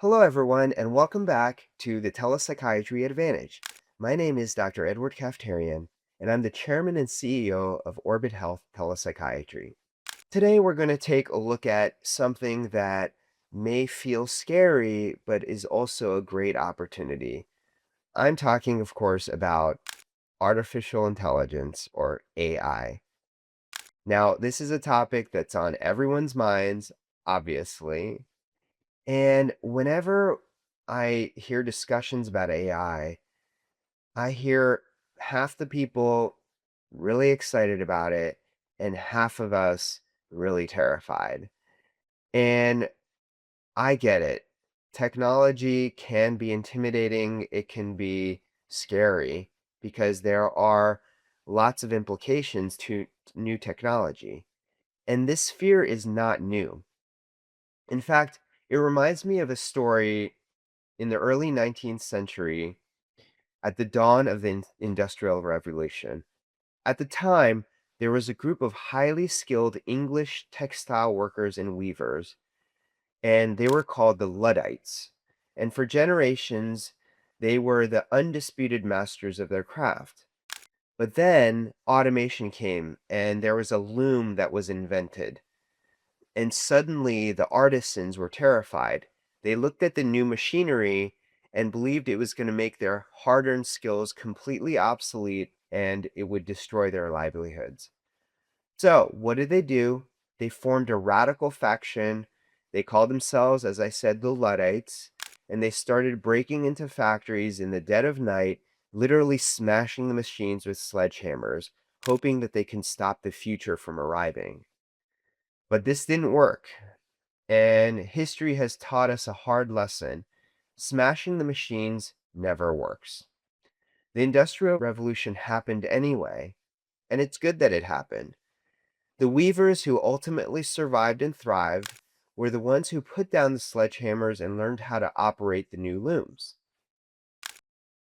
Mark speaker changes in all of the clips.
Speaker 1: Hello, everyone, and welcome back to the Telepsychiatry Advantage. My name is Dr. Edward Kaftarian, and I'm the chairman and CEO of Orbit Health Telepsychiatry. Today, we're going to take a look at something that may feel scary, but is also a great opportunity. I'm talking, of course, about artificial intelligence, or AI. Now, this is a topic that's on everyone's minds, obviously. And whenever I hear discussions about I hear half the people really excited about it and half of us really terrified. And I get it. Technology can be intimidating, it can be scary because there are lots of implications to new technology. And this fear is not new. In fact, it reminds me of a story in the early 19th century, at the dawn of the Industrial Revolution. At the time, there was a group of highly skilled English textile workers and weavers, and they were called the Luddites. And for generations, they were the undisputed masters of their craft. But then automation came, and there was a loom that was invented. And suddenly the artisans were terrified. They looked at the new machinery and believed it was going to make their hard-earned skills completely obsolete and it would destroy their livelihoods. So, what did they do? They formed a radical faction. They called themselves, as I said, the Luddites, and they started breaking into factories in the dead of night, literally smashing the machines with sledgehammers, hoping that they can stop the future from arriving. But this didn't work. And history has taught us a hard lesson. Smashing the machines never works. The Industrial Revolution happened anyway, and it's good that it happened. The weavers who ultimately survived and thrived were the ones who put down the sledgehammers and learned how to operate the new looms.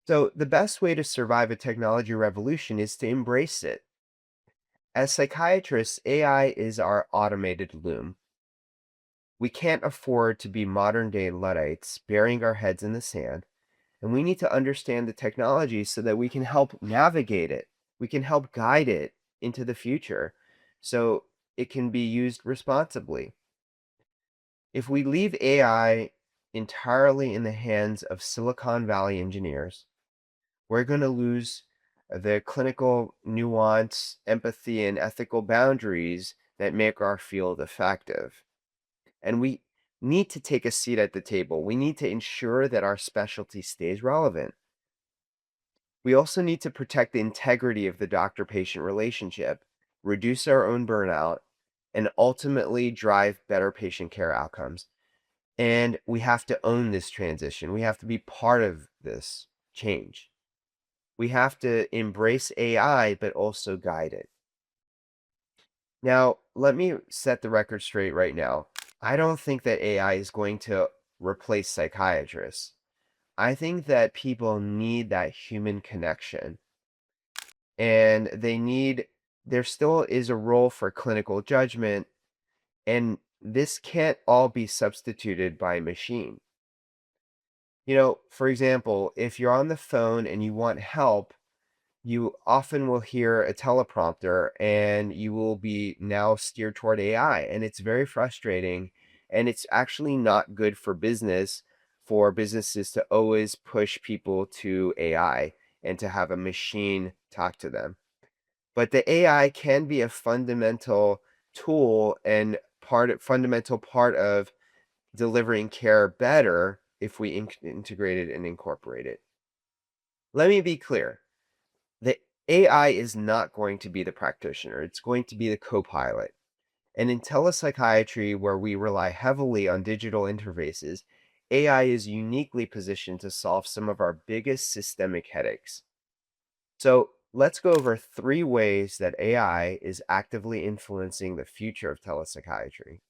Speaker 1: So, the best way to survive a technology revolution is to embrace it. As psychiatrists, AI is our automated loom. We can't afford to be modern day Luddites burying our heads in the sand, and we need to understand the technology so that we can help navigate it. We can help guide it into the future so it can be used responsibly. If we leave AI entirely in the hands of Silicon Valley engineers, we're going to lose the clinical nuance, empathy, and ethical boundaries that make our field effective. And we need to take a seat at the table. We need to ensure that our specialty stays relevant. We also need to protect the integrity of the doctor-patient relationship, reduce our own burnout, and ultimately drive better patient care outcomes. And we have to own this transition. We have to be part of this change. We have to embrace AI, but also guide it. Now, let me set the record straight right now. I don't think that AI is going to replace psychiatrists. I think that people need that human connection and there still is a role for clinical judgment, and this can't all be substituted by machine. For example, if you're on the phone and you want help, you often will hear a teleprompter and you will be now steered toward AI. And it's very frustrating. And it's actually not good for businesses to always push people to AI and to have a machine talk to them. But the AI can be a fundamental tool and fundamental part of delivering care better if we integrate it and incorporate it. Let me be clear. The AI is not going to be the practitioner. It's going to be the co-pilot. And in telepsychiatry, where we rely heavily on digital interfaces, AI is uniquely positioned to solve some of our biggest systemic headaches. So let's go over 3 ways that AI is actively influencing the future of telepsychiatry.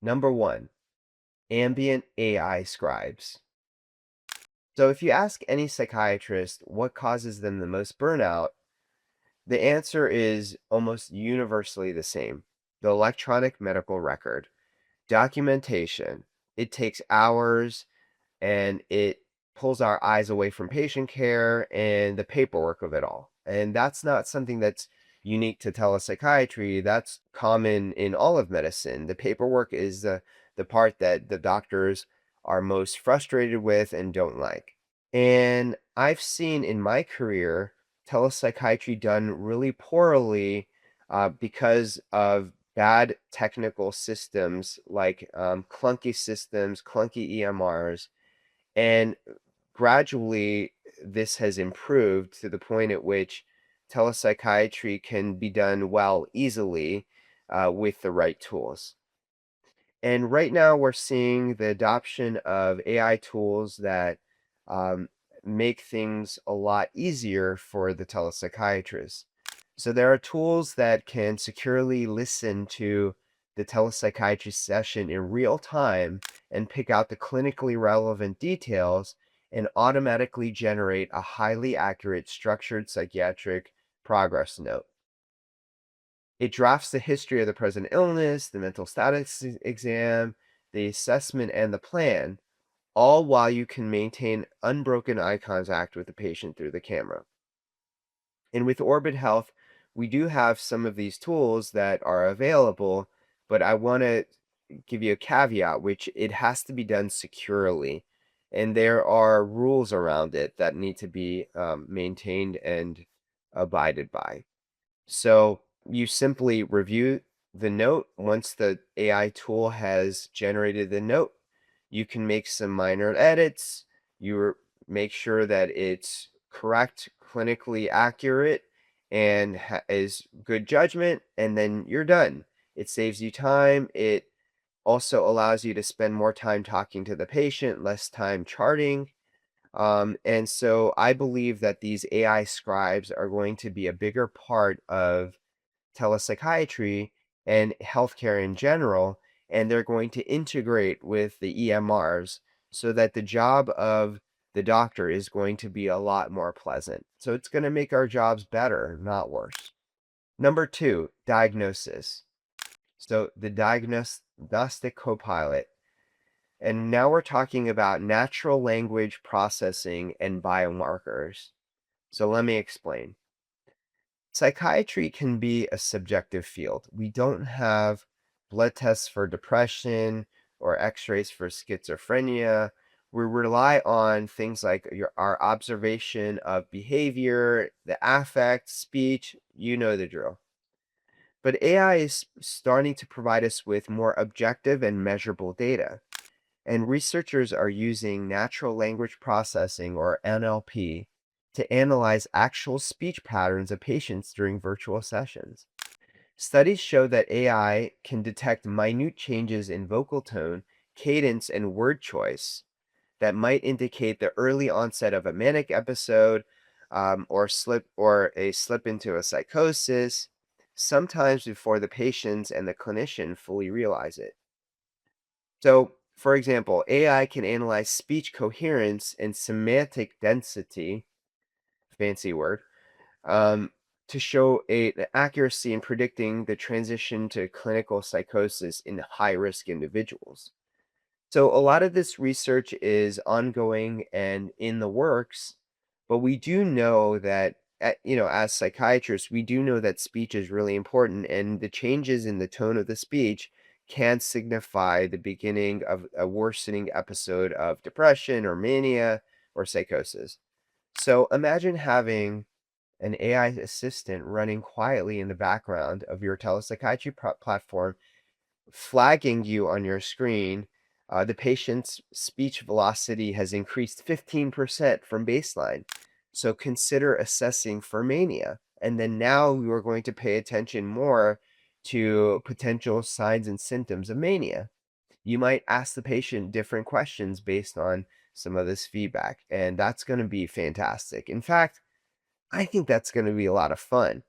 Speaker 1: Number 1, ambient AI scribes. So if you ask any psychiatrist what causes them the most burnout, the answer is almost universally the same: the electronic medical record, documentation, it takes hours and it pulls our eyes away from patient care and the paperwork of it all. And that's not something that's unique to telepsychiatry. That's common in all of medicine. The paperwork is the part that the doctors are most frustrated with and don't like. And I've seen in my career telepsychiatry done really poorly because of bad technical systems like clunky systems, clunky EMRs, and gradually this has improved to the point at which telepsychiatry can be done well easily with the right tools. And right now, we're seeing the adoption of AI tools that um, make things a lot easier for the telepsychiatrist. So there are tools that can securely listen to the telepsychiatry session in real time and pick out the clinically relevant details and automatically generate a highly accurate structured psychiatric progress note. It drafts the history of the present illness, the mental status exam, the assessment, and the plan, all while you can maintain unbroken eye contact with the patient through the camera. And with Orbit Health, we do have some of these tools that are available, but I want to give you a caveat, which it has to be done securely. And there are rules around it that need to be maintained and abided by. So you simply review the note. Once the AI tool has generated the note, you can make some minor edits. Make sure that it's correct, clinically accurate, and is good judgment, and then you're done. It saves you time. It also allows you to spend more time talking to the patient, less time charting. And so I believe that these AI scribes are going to be a bigger part of telepsychiatry and healthcare in general, and they're going to integrate with the EMRs so that the job of the doctor is going to be a lot more pleasant. So it's going to make our jobs better, not worse. Number two, diagnosis. So the diagnostic copilot. And now we're talking about natural language processing and biomarkers. So let me explain. Psychiatry can be a subjective field. We don't have blood tests for depression or x-rays for schizophrenia. We rely on things like our observation of behavior, the affect, speech, you know the drill. But AI is starting to provide us with more objective and measurable data. And researchers are using natural language processing, or NLP, to analyze actual speech patterns of patients during virtual sessions. Studies show that AI can detect minute changes in vocal tone, cadence, and word choice that might indicate the early onset of a manic episode, or a slip into a psychosis, sometimes before the patients and the clinician fully realize it. So, for example, AI can analyze speech coherence and semantic density, fancy word, um, to show an accuracy in predicting the transition to clinical psychosis in high-risk individuals. So a lot of this research is ongoing and in the works, but we do know that, as psychiatrists, we do know that speech is really important, and the changes in the tone of the speech can signify the beginning of a worsening episode of depression or mania or psychosis. So imagine having an AI assistant running quietly in the background of your telepsychiatry platform, flagging you on your screen. The patient's speech velocity has increased 15% from baseline. So consider assessing for mania. And then now we are going to pay attention more to potential signs and symptoms of mania. You might ask the patient different questions based on some of this feedback, and that's going to be fantastic. In fact, I think that's going to be a lot of fun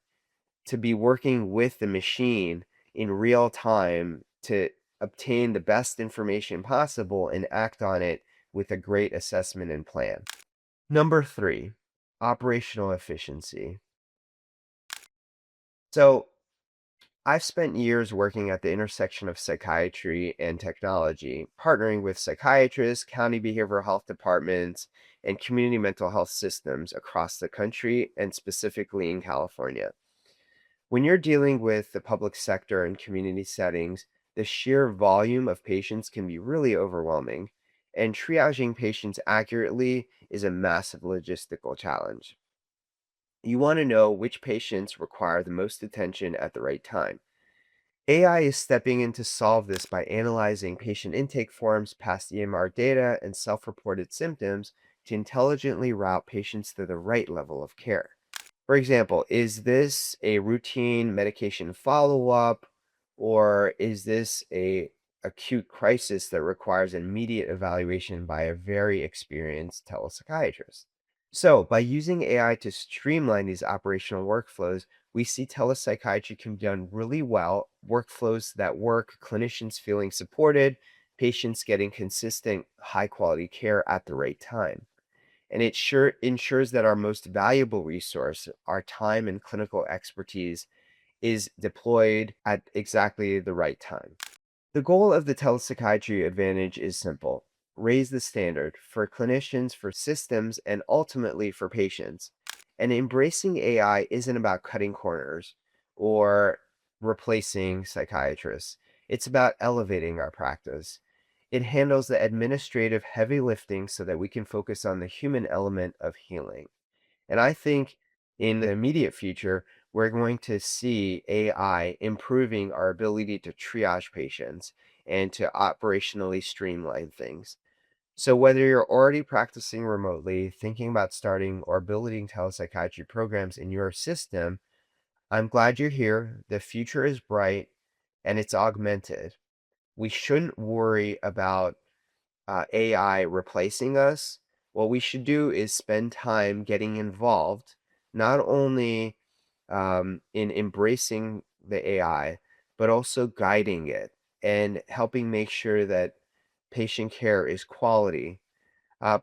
Speaker 1: to be working with the machine in real time to obtain the best information possible and act on it with a great assessment and plan. Number three, operational efficiency. So I've spent years working at the intersection of psychiatry and technology, partnering with psychiatrists, county behavioral health departments, and community mental health systems across the country and specifically in California. When you're dealing with the public sector and community settings, the sheer volume of patients can be really overwhelming, and triaging patients accurately is a massive logistical challenge. You want to know which patients require the most attention at the right time. AI is stepping in to solve this by analyzing patient intake forms, past EMR data, and self reported symptoms to intelligently route patients to the right level of care. For example, is this a routine medication follow-up, or is this a acute crisis that requires immediate evaluation by a very experienced telepsychiatrist? So, by using AI to streamline these operational workflows, we see telepsychiatry can be done really well, workflows that work, clinicians feeling supported, patients getting consistent, high quality care at the right time. And it sure ensures that our most valuable resource, our time and clinical expertise, is deployed at exactly the right time. The goal of the Telepsychiatry Advantage is simple: raise the standard for clinicians, for systems, and ultimately for patients. And embracing AI isn't about cutting corners or replacing psychiatrists, it's about elevating our practice. It handles the administrative heavy lifting so that we can focus on the human element of healing. And I think in the immediate future, we're going to see AI improving our ability to triage patients and to operationally streamline things. So, whether you're already practicing remotely, thinking about starting or building telepsychiatry programs in your system, I'm glad you're here. The future is bright and it's augmented. We shouldn't worry about AI replacing us. What we should do is spend time getting involved, not only in embracing the AI, but also guiding it and helping make sure that patient care is quality.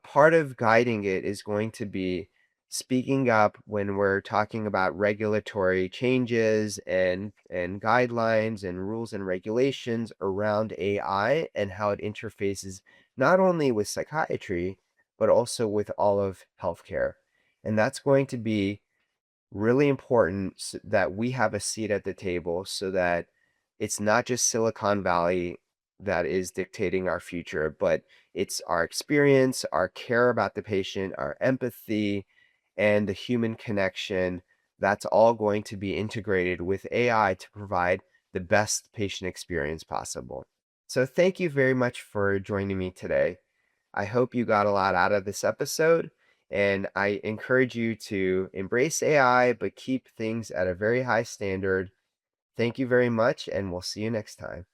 Speaker 1: Part of guiding it is going to be speaking up when we're talking about regulatory changes and guidelines and rules and regulations around AI and how it interfaces not only with psychiatry, but also with all of healthcare. And that's going to be really important that we have a seat at the table so that it's not just Silicon Valley that is dictating our future, but it's our experience, our care about the patient, our empathy, and the human connection. That's all going to be integrated with AI to provide the best patient experience possible. So, thank you very much for joining me today. I hope you got a lot out of this episode, and I encourage you to embrace AI, but keep things at a very high standard. Thank you very much, and we'll see you next time.